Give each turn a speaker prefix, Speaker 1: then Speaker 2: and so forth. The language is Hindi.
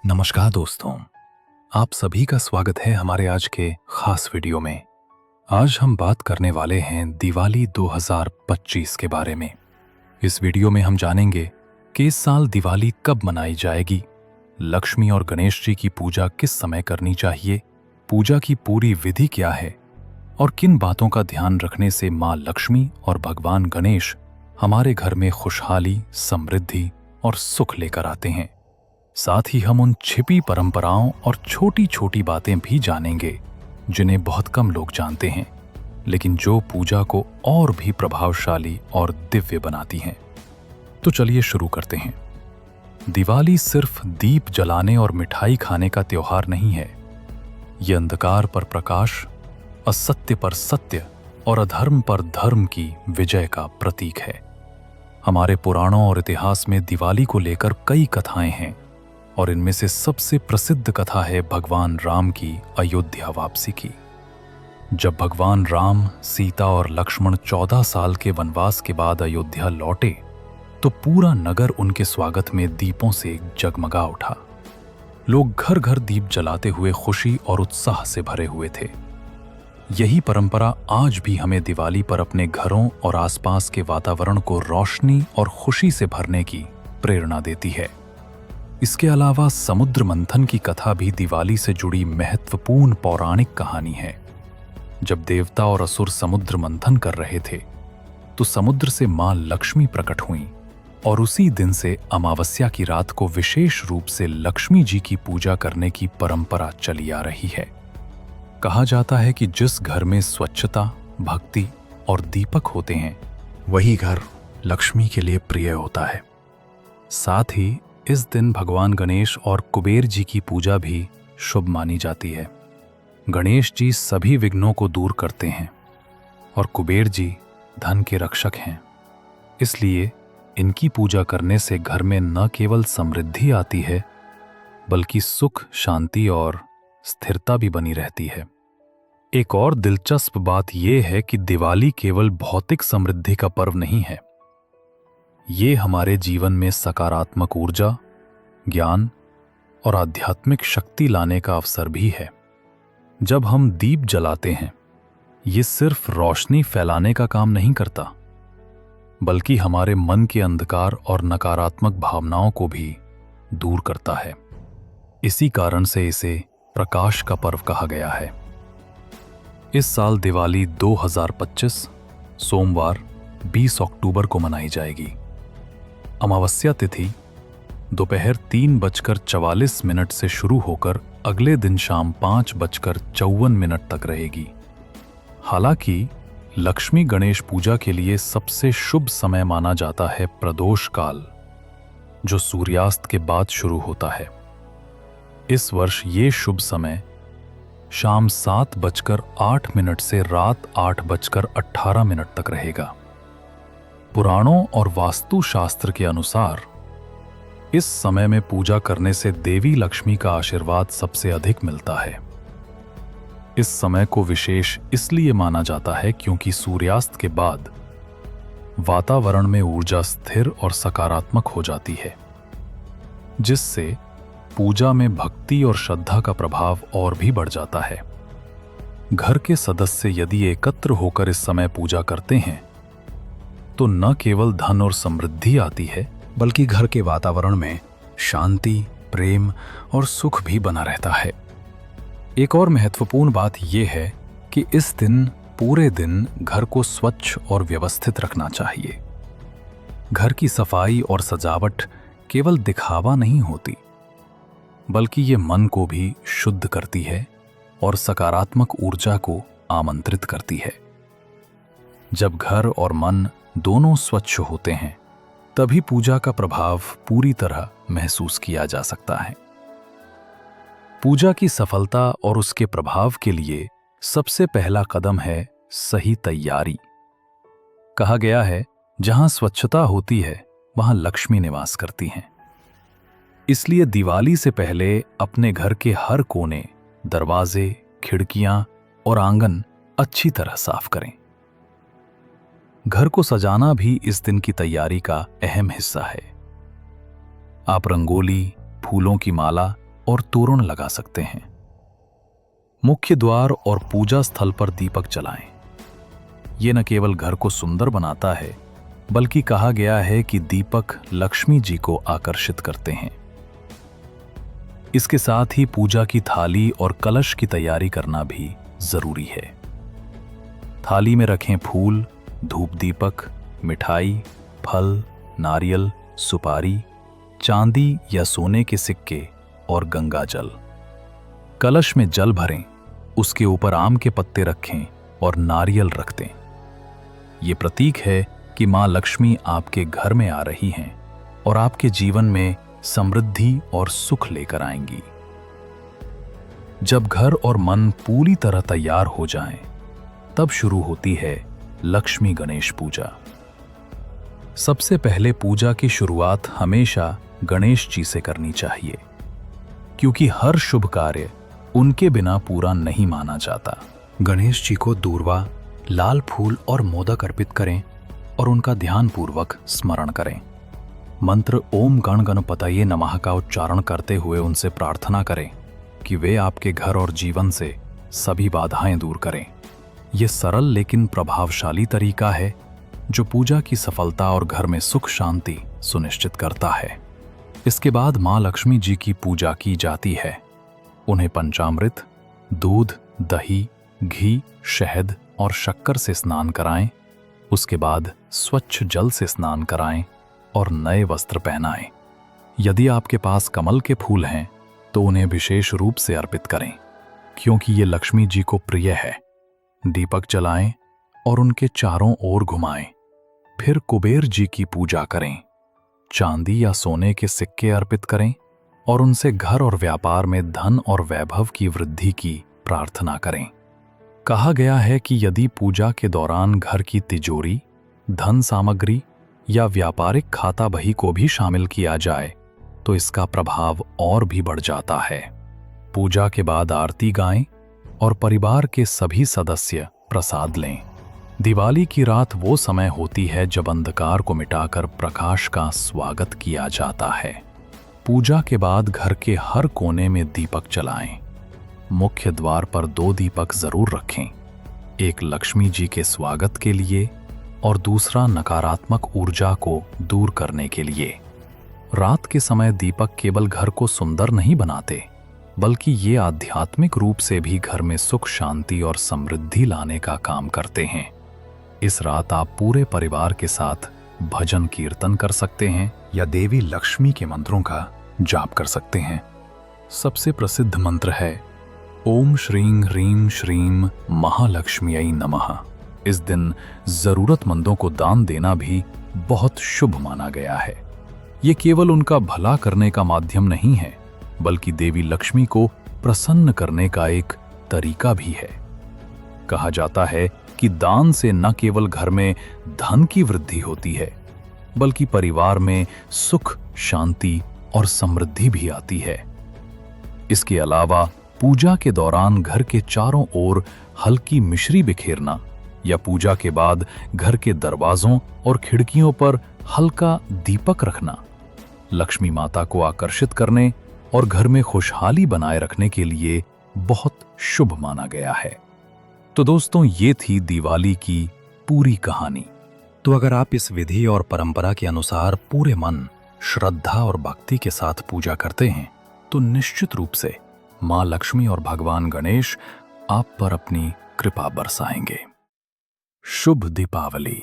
Speaker 1: नमस्कार दोस्तों, आप सभी का स्वागत है हमारे आज के खास वीडियो में। आज हम बात करने वाले हैं दिवाली 2025 के बारे में। इस वीडियो में हम जानेंगे कि इस साल दिवाली कब मनाई जाएगी, लक्ष्मी और गणेश जी की पूजा किस समय करनी चाहिए, पूजा की पूरी विधि क्या है और किन बातों का ध्यान रखने से माँ लक्ष्मी और भगवान गणेश हमारे घर में खुशहाली, समृद्धि और सुख लेकर आते हैं। साथ ही हम उन छिपी परंपराओं और छोटी छोटी बातें भी जानेंगे जिन्हें बहुत कम लोग जानते हैं, लेकिन जो पूजा को और भी प्रभावशाली और दिव्य बनाती हैं। तो चलिए शुरू करते हैं। दिवाली सिर्फ दीप जलाने और मिठाई खाने का त्योहार नहीं है। ये अंधकार पर प्रकाश, असत्य पर सत्य और अधर्म पर धर्म की विजय का प्रतीक है। हमारे पुराणों और इतिहास में दिवाली को लेकर कई कथाएं हैं और इनमें से सबसे प्रसिद्ध कथा है भगवान राम की अयोध्या वापसी की। जब भगवान राम, सीता और लक्ष्मण 14 साल के वनवास के बाद अयोध्या लौटे तो पूरा नगर उनके स्वागत में दीपों से जगमगा उठा। लोग घर घर दीप जलाते हुए खुशी और उत्साह से भरे हुए थे। यही परंपरा आज भी हमें दिवाली पर अपने घरों और आसपास के वातावरण को रोशनी और खुशी से भरने की प्रेरणा देती है। इसके अलावा समुद्र मंथन की कथा भी दिवाली से जुड़ी महत्वपूर्ण पौराणिक कहानी है। जब देवता और असुर समुद्र मंथन कर रहे थे तो समुद्र से मां लक्ष्मी प्रकट हुईं और उसी दिन से अमावस्या की रात को विशेष रूप से लक्ष्मी जी की पूजा करने की परंपरा चली आ रही है। कहा जाता है कि जिस घर में स्वच्छता, भक्ति और दीपक होते हैं वही घर लक्ष्मी के लिए प्रिय होता है। साथ ही इस दिन भगवान गणेश और कुबेर जी की पूजा भी शुभ मानी जाती है। गणेश जी सभी विघ्नों को दूर करते हैं और कुबेर जी धन के रक्षक हैं। इसलिए इनकी पूजा करने से घर में न केवल समृद्धि आती है बल्कि सुख, शांति और स्थिरता भी बनी रहती है। एक और दिलचस्प बात यह है कि दिवाली केवल भौतिक समृद्धि का पर्व नहीं है। ये हमारे जीवन में सकारात्मक ऊर्जा, ज्ञान और आध्यात्मिक शक्ति लाने का अवसर भी है। जब हम दीप जलाते हैं, ये सिर्फ रोशनी फैलाने का काम नहीं करता, बल्कि हमारे मन के अंधकार और नकारात्मक भावनाओं को भी दूर करता है। इसी कारण से इसे प्रकाश का पर्व कहा गया है। इस साल दिवाली 2025 सोमवार 20 अक्टूबर को मनाई जाएगी। अमावस्या तिथि दोपहर 3:44 से शुरू होकर अगले दिन शाम 5:54 तक रहेगी। हालांकि लक्ष्मी गणेश पूजा के लिए सबसे शुभ समय माना जाता है प्रदोष काल, जो सूर्यास्त के बाद शुरू होता है। इस वर्ष ये शुभ समय शाम 7:08 से रात 8:18 तक रहेगा। पुराणों और वास्तु शास्त्र के अनुसार इस समय में पूजा करने से देवी लक्ष्मी का आशीर्वाद सबसे अधिक मिलता है। इस समय को विशेष इसलिए माना जाता है क्योंकि सूर्यास्त के बाद वातावरण में ऊर्जा स्थिर और सकारात्मक हो जाती है, जिससे पूजा में भक्ति और श्रद्धा का प्रभाव और भी बढ़ जाता है। घर के सदस्य यदि एकत्र होकर इस समय पूजा करते हैं तो न केवल धन और समृद्धि आती है, बल्कि घर के वातावरण में शांति, प्रेम और सुख भी बना रहता है। एक और महत्वपूर्ण बात यह है कि इस दिन पूरे दिन घर को स्वच्छ और व्यवस्थित रखना चाहिए। घर की सफाई और सजावट केवल दिखावा नहीं होती, बल्कि ये मन को भी शुद्ध करती है और सकारात्मक ऊर्जा को आमंत्रित करती है। जब घर और मन दोनों स्वच्छ होते हैं, तभी पूजा का प्रभाव पूरी तरह महसूस किया जा सकता है। पूजा की सफलता और उसके प्रभाव के लिए सबसे पहला कदम है सही तैयारी। कहा गया है, जहां स्वच्छता होती है वहां लक्ष्मी निवास करती हैं। इसलिए दिवाली से पहले अपने घर के हर कोने, दरवाजे, खिड़कियां और आंगन अच्छी तरह साफ करें। घर को सजाना भी इस दिन की तैयारी का अहम हिस्सा है। आप रंगोली, फूलों की माला और तोरण लगा सकते हैं। मुख्य द्वार और पूजा स्थल पर दीपक जलाएं। ये न केवल घर को सुंदर बनाता है, बल्कि कहा गया है कि दीपक लक्ष्मी जी को आकर्षित करते हैं। इसके साथ ही पूजा की थाली और कलश की तैयारी करना भी जरूरी है। थाली में रखें फूल, धूप दीपक, मिठाई, फल, नारियल, सुपारी, चांदी या सोने के सिक्के और गंगा जल। कलश में जल भरें, उसके ऊपर आम के पत्ते रखें और नारियल रख दें। ये प्रतीक है कि मां लक्ष्मी आपके घर में आ रही हैं और आपके जीवन में समृद्धि और सुख लेकर आएंगी। जब घर और मन पूरी तरह तैयार हो जाएं, तब शुरू होती है लक्ष्मी गणेश पूजा। सबसे पहले पूजा की शुरुआत हमेशा गणेश जी से करनी चाहिए, क्योंकि हर शुभ कार्य उनके बिना पूरा नहीं माना जाता। गणेश जी को दूर्वा, लाल फूल और मोदक अर्पित करें और उनका ध्यानपूर्वक स्मरण करें। मंत्र ओम गण गणपतये नमः का उच्चारण करते हुए उनसे प्रार्थना करें कि वे आपके घर और जीवन से सभी बाधाएं दूर करें। यह सरल लेकिन प्रभावशाली तरीका है जो पूजा की सफलता और घर में सुख शांति सुनिश्चित करता है। इसके बाद मां लक्ष्मी जी की पूजा की जाती है। उन्हें पंचामृत, दूध, दही, घी, शहद और शक्कर से स्नान कराएं। उसके बाद स्वच्छ जल से स्नान कराएं और नए वस्त्र पहनाएं। यदि आपके पास कमल के फूल हैं तो उन्हें विशेष रूप से अर्पित करें, क्योंकि ये लक्ष्मी जी को प्रिय है। दीपक जलाएं और उनके चारों ओर घुमाएं। फिर कुबेर जी की पूजा करें। चांदी या सोने के सिक्के अर्पित करें और उनसे घर और व्यापार में धन और वैभव की वृद्धि की प्रार्थना करें। कहा गया है कि यदि पूजा के दौरान घर की तिजोरी, धन सामग्री या व्यापारिक खाता बही को भी शामिल किया जाए तो इसका प्रभाव और भी बढ़ जाता है। पूजा के बाद आरती गाएं और परिवार के सभी सदस्य प्रसाद लें। दिवाली की रात वो समय होती है जब अंधकार को मिटाकर प्रकाश का स्वागत किया जाता है। पूजा के बाद घर के हर कोने में दीपक जलाएं। मुख्य द्वार पर 2 दीपक जरूर रखें, एक लक्ष्मी जी के स्वागत के लिए और दूसरा नकारात्मक ऊर्जा को दूर करने के लिए। रात के समय दीपक केवल घर को सुंदर नहीं बनाते, बल्कि ये आध्यात्मिक रूप से भी घर में सुख, शांति और समृद्धि लाने का काम करते हैं। इस रात आप पूरे परिवार के साथ भजन कीर्तन कर सकते हैं या देवी लक्ष्मी के मंत्रों का जाप कर सकते हैं। सबसे प्रसिद्ध मंत्र है ओम श्रीं ह्रीं श्रीं महालक्ष्म्यै नमः। इस दिन जरूरतमंदों को दान देना भी बहुत शुभ माना गया है। ये केवल उनका भला करने का माध्यम नहीं है, बल्कि देवी लक्ष्मी को प्रसन्न करने का एक तरीका भी है। कहा जाता है कि दान से न केवल घर में धन की वृद्धि होती है, बल्कि परिवार में सुख, शांति और समृद्धि भी आती है। इसके अलावा पूजा के दौरान घर के चारों ओर हल्की मिश्री बिखेरना या पूजा के बाद घर के दरवाजों और खिड़कियों पर हल्का दीपक रखना लक्ष्मी माता को आकर्षित करने और घर में खुशहाली बनाए रखने के लिए बहुत शुभ माना गया है। तो दोस्तों, ये थी दिवाली की पूरी कहानी। तो अगर आप इस विधि और परंपरा के अनुसार पूरे मन, श्रद्धा और भक्ति के साथ पूजा करते हैं तो निश्चित रूप से मां लक्ष्मी और भगवान गणेश आप पर अपनी कृपा बरसाएंगे। शुभ दीपावली।